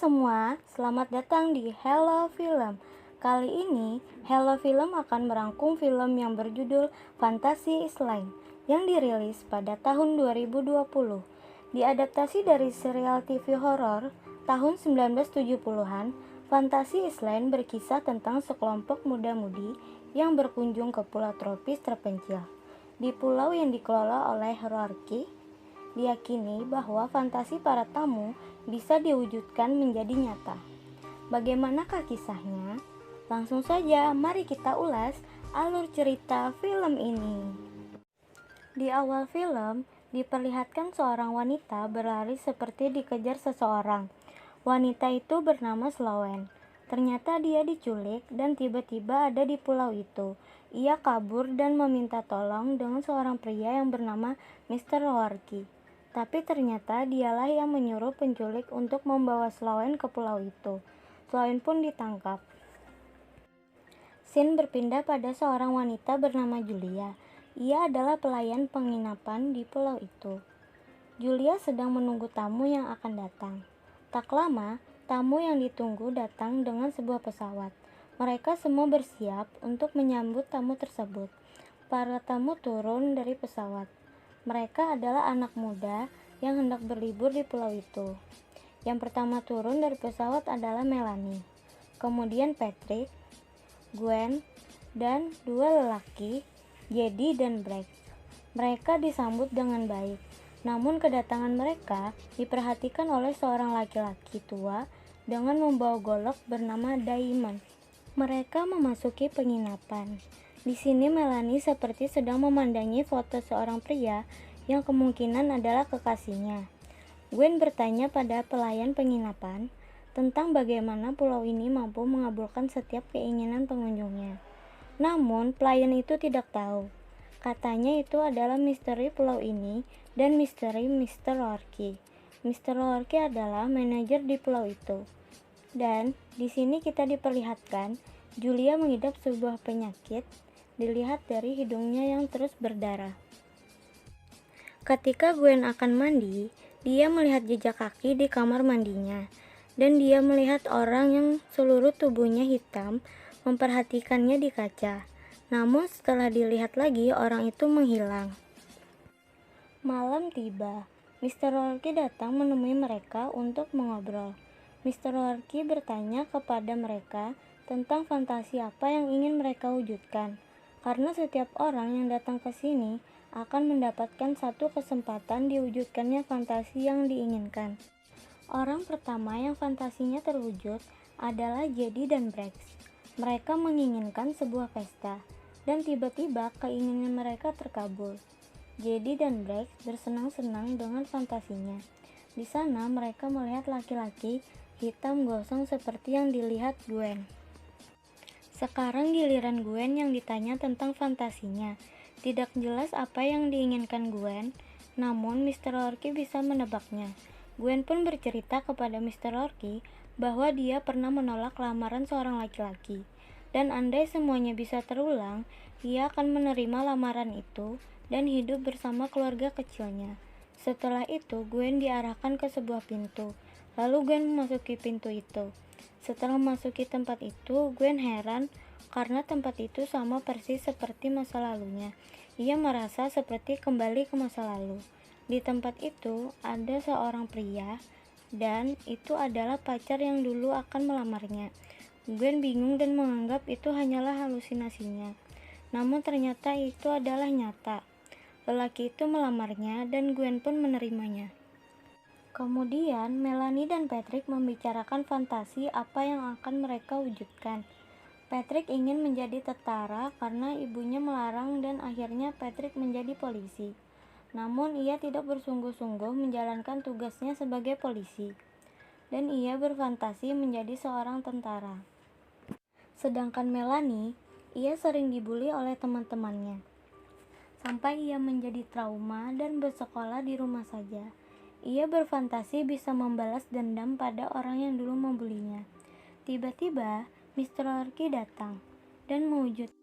semua, selamat datang di Hello Film. Kali ini, Hello Film akan merangkum film yang berjudul Fantasi Island yang dirilis pada tahun 2020. Diadaptasi dari serial TV horor tahun 1970-an, Fantasi Island berkisah tentang sekelompok muda-mudi yang berkunjung ke pulau tropis terpencil. Di pulau yang dikelola oleh Roarky, diyakini bahwa fantasi para tamu bisa diwujudkan menjadi nyata. Bagaimanakah kisahnya? Langsung saja, mari kita ulas alur cerita film ini. Di awal film, diperlihatkan seorang wanita berlari seperti dikejar seseorang. Wanita itu bernama Slowen. Ternyata dia diculik dan tiba-tiba ada di pulau itu. Ia kabur dan meminta tolong dengan seorang pria yang bernama Mr. Roarky. Tapi ternyata dialah yang menyuruh penculik untuk membawa Slowen ke pulau itu. Slowen pun ditangkap. Scene berpindah pada seorang wanita bernama Julia. Ia adalah pelayan penginapan di pulau itu. Julia sedang menunggu tamu yang akan datang. Tak lama, tamu yang ditunggu datang dengan sebuah pesawat. Mereka semua bersiap untuk menyambut tamu tersebut. Para tamu turun dari pesawat. Mereka adalah anak muda yang hendak berlibur di pulau itu. Yang pertama turun dari pesawat adalah Melanie, kemudian Patrick, Gwen, dan dua lelaki, Jedi dan Blake. Mereka disambut dengan baik, namun kedatangan mereka diperhatikan oleh seorang laki-laki tua dengan membawa golok bernama Diamond. Mereka memasuki penginapan. Di sini Melanie seperti sedang memandangi foto seorang pria yang kemungkinan adalah kekasihnya. Gwen bertanya pada pelayan penginapan tentang bagaimana pulau ini mampu mengabulkan setiap keinginan pengunjungnya. Namun, pelayan itu tidak tahu. Katanya itu adalah misteri pulau ini dan misteri Mr. Roarky. Mr. Roarky adalah manajer di pulau itu. Dan di sini kita diperlihatkan Julia mengidap sebuah penyakit, dilihat dari hidungnya yang terus berdarah. Ketika Gwen akan mandi, dia melihat jejak kaki di kamar mandinya, dan dia melihat orang yang seluruh tubuhnya hitam memperhatikannya di kaca. Namun setelah dilihat lagi, orang itu menghilang. Malam tiba. Mr. Roarky datang menemui mereka untuk mengobrol. Mr. Roarky bertanya kepada mereka tentang fantasi apa yang ingin mereka wujudkan. Karena setiap orang yang datang ke sini akan mendapatkan satu kesempatan diwujudkannya fantasi yang diinginkan. Orang pertama yang fantasinya terwujud adalah Jedi dan Brax. Mereka menginginkan sebuah pesta, dan tiba-tiba keinginan mereka terkabul. Jedi dan Brax bersenang-senang dengan fantasinya. Di sana mereka melihat laki-laki hitam gosong seperti yang dilihat Gwen. Sekarang giliran Gwen yang ditanya tentang fantasinya. Tidak jelas apa yang diinginkan Gwen, namun Mr. Roarky bisa menebaknya. Gwen pun bercerita kepada Mr. Roarky bahwa dia pernah menolak lamaran seorang laki-laki, dan andai semuanya bisa terulang, ia akan menerima lamaran itu dan hidup bersama keluarga kecilnya. Setelah itu, Gwen diarahkan ke sebuah pintu, lalu Gwen memasuki pintu itu. Setelah memasuki tempat itu, Gwen heran karena tempat itu sama persis seperti masa lalunya. Ia merasa seperti kembali ke masa lalu. Di tempat itu ada seorang pria, dan itu adalah pacar yang dulu akan melamarnya. Gwen bingung dan menganggap itu hanyalah halusinasinya. Namun ternyata itu adalah nyata. Lelaki itu melamarnya dan Gwen pun menerimanya. Kemudian, Melanie dan Patrick membicarakan fantasi apa yang akan mereka wujudkan. Patrick ingin menjadi tentara karena ibunya melarang dan akhirnya Patrick menjadi polisi. Namun, ia tidak bersungguh-sungguh menjalankan tugasnya sebagai polisi, dan ia berfantasi menjadi seorang tentara. Sedangkan Melanie, ia sering dibully oleh teman-temannya, sampai ia menjadi trauma dan bersekolah di rumah saja. Ia berfantasi bisa membalas dendam pada orang yang dulu membulinya. Tiba-tiba, Mr. Roarky datang dan mewujudkan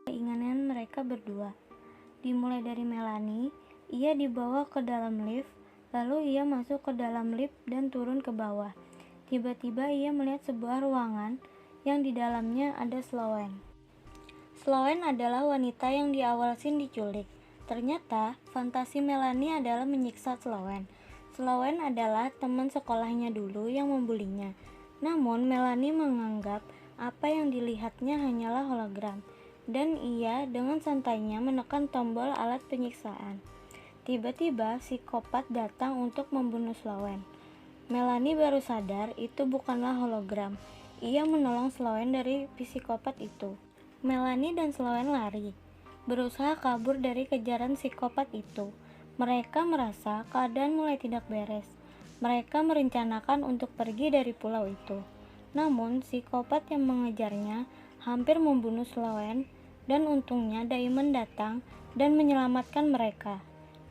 keinginan mereka berdua. Dimulai dari Melanie, ia dibawa ke dalam lift, lalu ia masuk ke dalam lift dan turun ke bawah. Tiba-tiba ia melihat sebuah ruangan yang di dalamnya ada Sloane. Sloane adalah wanita yang di awal scene diculik. Ternyata, fantasi Melanie adalah menyiksa Sloane. Sloane adalah teman sekolahnya dulu yang membulinya. Namun, Melanie menganggap apa yang dilihatnya hanyalah hologram, dan ia dengan santainya menekan tombol alat penyiksaan. Tiba-tiba, psikopat datang untuk membunuh Sloane. Melanie baru sadar itu bukanlah hologram. Ia menolong Sloane dari psikopat itu. Melanie dan Sloane lari, berusaha kabur dari kejaran psikopat itu. Mereka merasa keadaan mulai tidak beres. Mereka merencanakan untuk pergi dari pulau itu. Namun, psikopat yang mengejarnya hampir membunuh Sloane, dan untungnya Damon datang dan menyelamatkan mereka.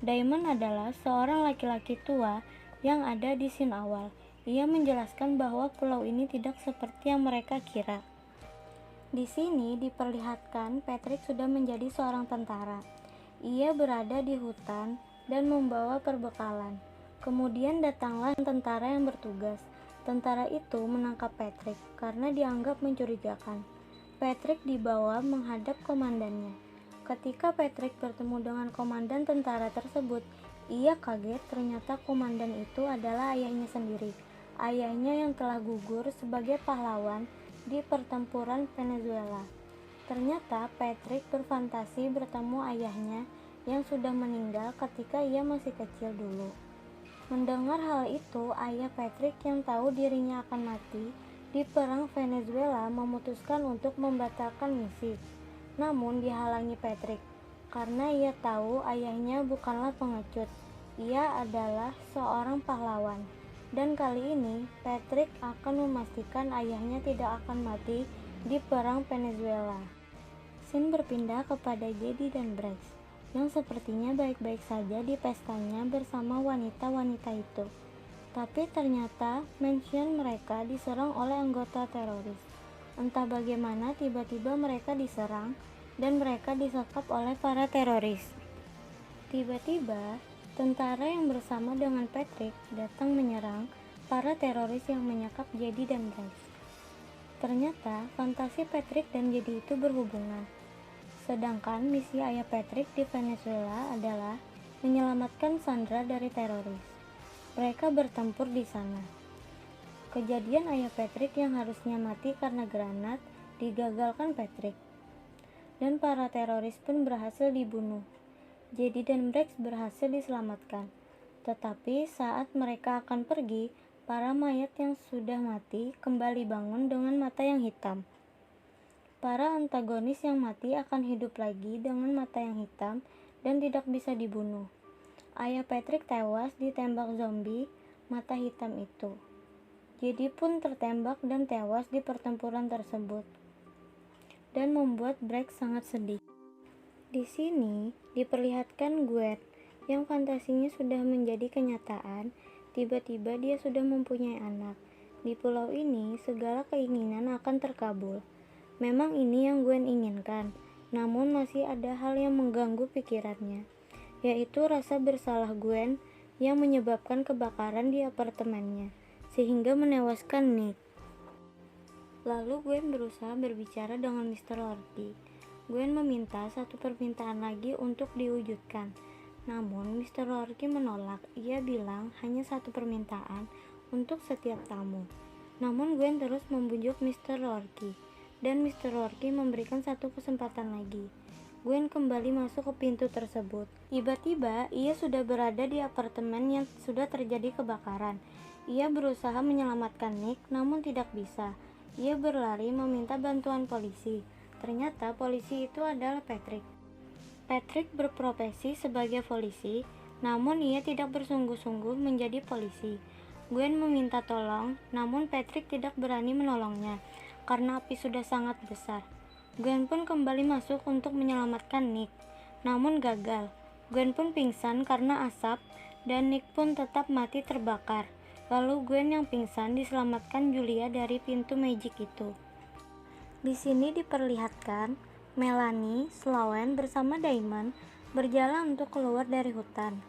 Damon adalah seorang laki-laki tua yang ada di scene awal. Ia menjelaskan bahwa pulau ini tidak seperti yang mereka kira. Di sini diperlihatkan Patrick sudah menjadi seorang tentara. Ia berada di hutan dan membawa perbekalan. Kemudian datanglah tentara yang bertugas. Tentara itu menangkap Patrick karena dianggap mencurigakan. Patrick dibawa menghadap komandannya. Ketika Patrick bertemu dengan komandan tentara tersebut, ia kaget ternyata komandan itu adalah ayahnya sendiri. Ayahnya yang telah gugur sebagai pahlawan di pertempuran Venezuela. Ternyata Patrick berfantasi bertemu ayahnya yang sudah meninggal ketika ia masih kecil dulu. Mendengar hal itu, ayah Patrick yang tahu dirinya akan mati di perang Venezuela memutuskan untuk membatalkan misi. Namun dihalangi Patrick karena ia tahu ayahnya bukanlah pengecut. Ia adalah seorang pahlawan. Dan kali ini, Patrick akan memastikan ayahnya tidak akan mati di perang Venezuela. Scene berpindah kepada Jedi dan Brax, yang sepertinya baik-baik saja di pestanya bersama wanita-wanita itu. Tapi ternyata mansion mereka diserang oleh anggota teroris. Entah bagaimana tiba-tiba mereka diserang dan mereka disekap oleh para teroris. Tiba-tiba, tentara yang bersama dengan Patrick datang menyerang para teroris yang menyekap Jedi dan Brax. Ternyata fantasi Patrick dan Jedi itu berhubungan. Sedangkan misi ayah Patrick di Venezuela adalah menyelamatkan Sandra dari teroris. Mereka bertempur di sana. Kejadian ayah Patrick yang harusnya mati karena granat digagalkan Patrick. Dan para teroris pun berhasil dibunuh. Jedi dan Brax berhasil diselamatkan. Tetapi saat mereka akan pergi, para mayat yang sudah mati kembali bangun dengan mata yang hitam. Para antagonis yang mati akan hidup lagi dengan mata yang hitam dan tidak bisa dibunuh. Ayah Patrick tewas ditembak zombie mata hitam itu. Jedi pun tertembak dan tewas di pertempuran tersebut. Dan membuat Brax sangat sedih. Di sini diperlihatkan Gwen yang fantasinya sudah menjadi kenyataan. Tiba-tiba dia sudah mempunyai anak. Di pulau ini segala keinginan akan terkabul. Memang ini yang Gwen inginkan, namun masih ada hal yang mengganggu pikirannya, yaitu rasa bersalah Gwen yang menyebabkan kebakaran di apartemennya, sehingga menewaskan Nick. Lalu Gwen berusaha berbicara dengan Mr. Lordi. Gwen meminta satu permintaan lagi untuk diwujudkan. Namun Mr. Lordi menolak. Ia bilang hanya satu permintaan untuk setiap tamu. Namun Gwen terus membujuk Mr. Lordi, dan Mr. Lordi memberikan satu kesempatan lagi. Gwen kembali masuk ke pintu tersebut. Tiba-tiba ia sudah berada di apartemen yang sudah terjadi kebakaran. Ia berusaha menyelamatkan Nick, namun tidak bisa. Ia berlari meminta bantuan polisi. Ternyata polisi itu adalah Patrick. Patrick berprofesi sebagai polisi, namun ia tidak bersungguh-sungguh menjadi polisi. Gwen meminta tolong, namun Patrick tidak berani menolongnya karena api sudah sangat besar. Gwen pun kembali masuk untuk menyelamatkan Nick, namun gagal. Gwen pun pingsan karena asap, dan Nick pun tetap mati terbakar. Lalu Gwen yang pingsan diselamatkan Julia dari pintu magic itu. Di sini diperlihatkan Melanie, Sloane bersama Damon berjalan untuk keluar dari hutan.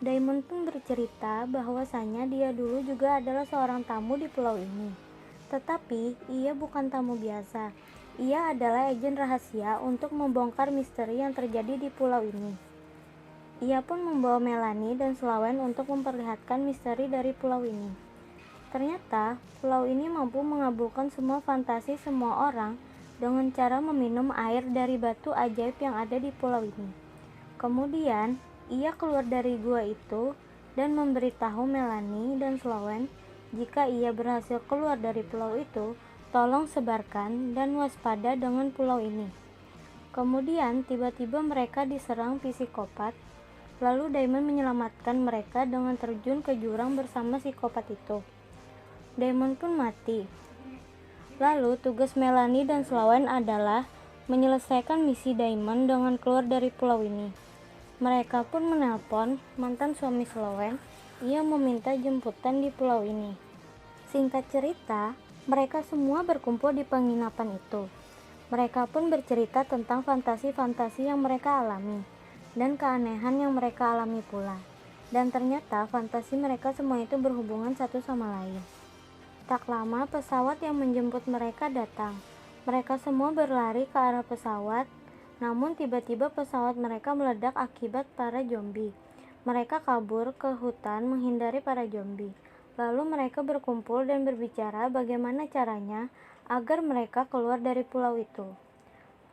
Diamond pun bercerita bahwasanya dia dulu juga adalah seorang tamu di pulau ini. Tetapi ia bukan tamu biasa. Ia adalah agen rahasia untuk membongkar misteri yang terjadi di pulau ini. Ia pun membawa Melanie dan Sloane untuk memperlihatkan misteri dari pulau ini. Ternyata, pulau ini mampu mengabulkan semua fantasi semua orang dengan cara meminum air dari batu ajaib yang ada di pulau ini. Kemudian, ia keluar dari gua itu dan memberitahu Melanie dan Sloane jika ia berhasil keluar dari pulau itu, tolong sebarkan dan waspada dengan pulau ini. Kemudian, tiba-tiba mereka diserang psikopat. Lalu Diamond menyelamatkan mereka dengan terjun ke jurang bersama psikopat itu. Diamond pun mati. Lalu tugas Melanie dan Sloane adalah menyelesaikan misi Diamond dengan keluar dari pulau ini. Mereka pun menelpon mantan suami Sloane. Ia meminta jemputan di pulau ini. Singkat cerita, mereka semua berkumpul di penginapan itu. Mereka pun bercerita tentang fantasi-fantasi yang mereka alami dan keanehan yang mereka alami pula. Dan ternyata fantasi mereka semua itu berhubungan satu sama lain. Tak lama pesawat yang menjemput mereka datang. Mereka semua berlari ke arah pesawat, namun tiba-tiba pesawat mereka meledak akibat para zombie. Mereka kabur ke hutan menghindari para zombie. Lalu mereka berkumpul dan berbicara bagaimana caranya agar mereka keluar dari pulau itu.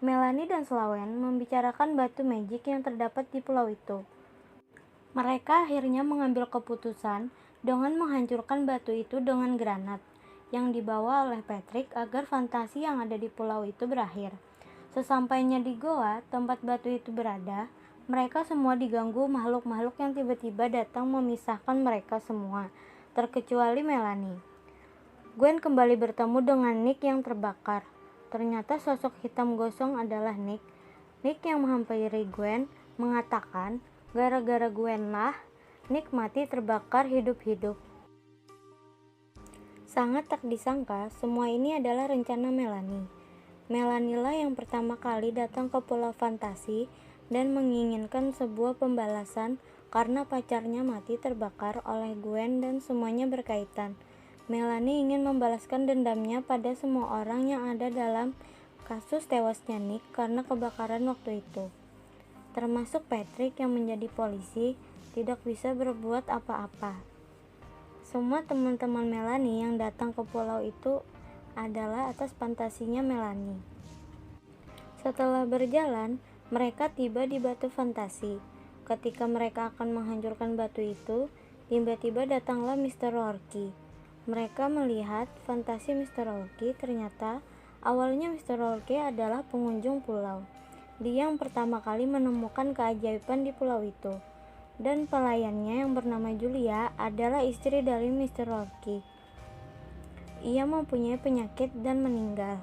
Melanie dan Sloane membicarakan batu magic yang terdapat di pulau itu. Mereka akhirnya mengambil keputusan dengan menghancurkan batu itu dengan granat yang dibawa oleh Patrick agar fantasi yang ada di pulau itu berakhir. Sesampainya di goa tempat batu itu berada, mereka semua diganggu makhluk-makhluk yang tiba-tiba datang memisahkan mereka semua, terkecuali Melanie. Gwen kembali bertemu dengan Nick yang terbakar. Ternyata sosok hitam gosong adalah Nick. Nick yang menghampiri Gwen mengatakan, gara-gara Gwen lah, Nick mati terbakar hidup-hidup. Sangat tak disangka, semua ini adalah rencana Melanie. Melanie lah yang pertama kali datang ke Pulau Fantasi dan menginginkan sebuah pembalasan karena pacarnya mati terbakar oleh Gwen dan semuanya berkaitan. Melanie ingin membalaskan dendamnya pada semua orang yang ada dalam kasus tewasnya Nick karena kebakaran waktu itu. Termasuk Patrick yang menjadi polisi, tidak bisa berbuat apa-apa. Semua teman-teman Melanie yang datang ke pulau itu adalah atas fantasinya Melanie. Setelah berjalan, mereka tiba di batu fantasi. Ketika mereka akan menghancurkan batu itu, tiba-tiba datanglah Mr. Lorky. Mereka melihat fantasi Mr. Lorky. Ternyata awalnya Mr. Lorky adalah pengunjung pulau. Dia yang pertama kali menemukan keajaiban di pulau itu. Dan pelayannya yang bernama Julia adalah istri dari Mr. Lorky. Ia mempunyai penyakit dan meninggal.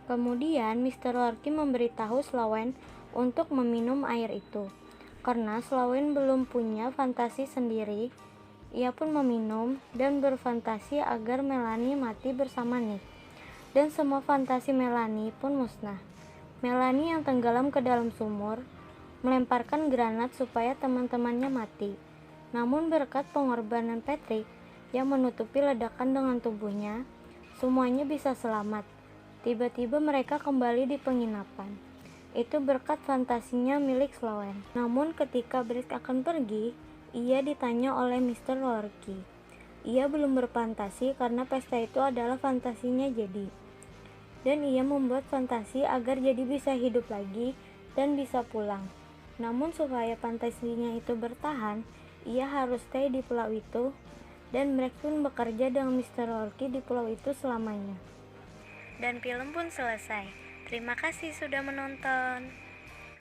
Kemudian Mr. Lorky memberitahu Sloane untuk meminum air itu. Karena Sloane belum punya fantasi sendiri, ia pun meminum dan berfantasi agar Melanie mati bersama Nick. Dan semua fantasi Melanie pun musnah. Melanie yang tenggelam ke dalam sumur melemparkan granat supaya teman-temannya mati. Namun berkat pengorbanan Patrick yang menutupi ledakan dengan tubuhnya, semuanya bisa selamat. Tiba-tiba mereka kembali di penginapan. Itu berkat fantasinya milik Sloane. Namun ketika Brisk akan pergi, ia ditanya oleh Mr. Lorky. Ia belum berfantasi karena pesta itu adalah fantasinya jadi. Dan ia membuat fantasi agar jadi bisa hidup lagi dan bisa pulang. Namun supaya fantasinya itu bertahan, ia harus stay di pulau itu. Dan Brisk pun bekerja dengan Mr. Lorky di pulau itu selamanya. Dan film pun selesai. Terima kasih sudah menonton.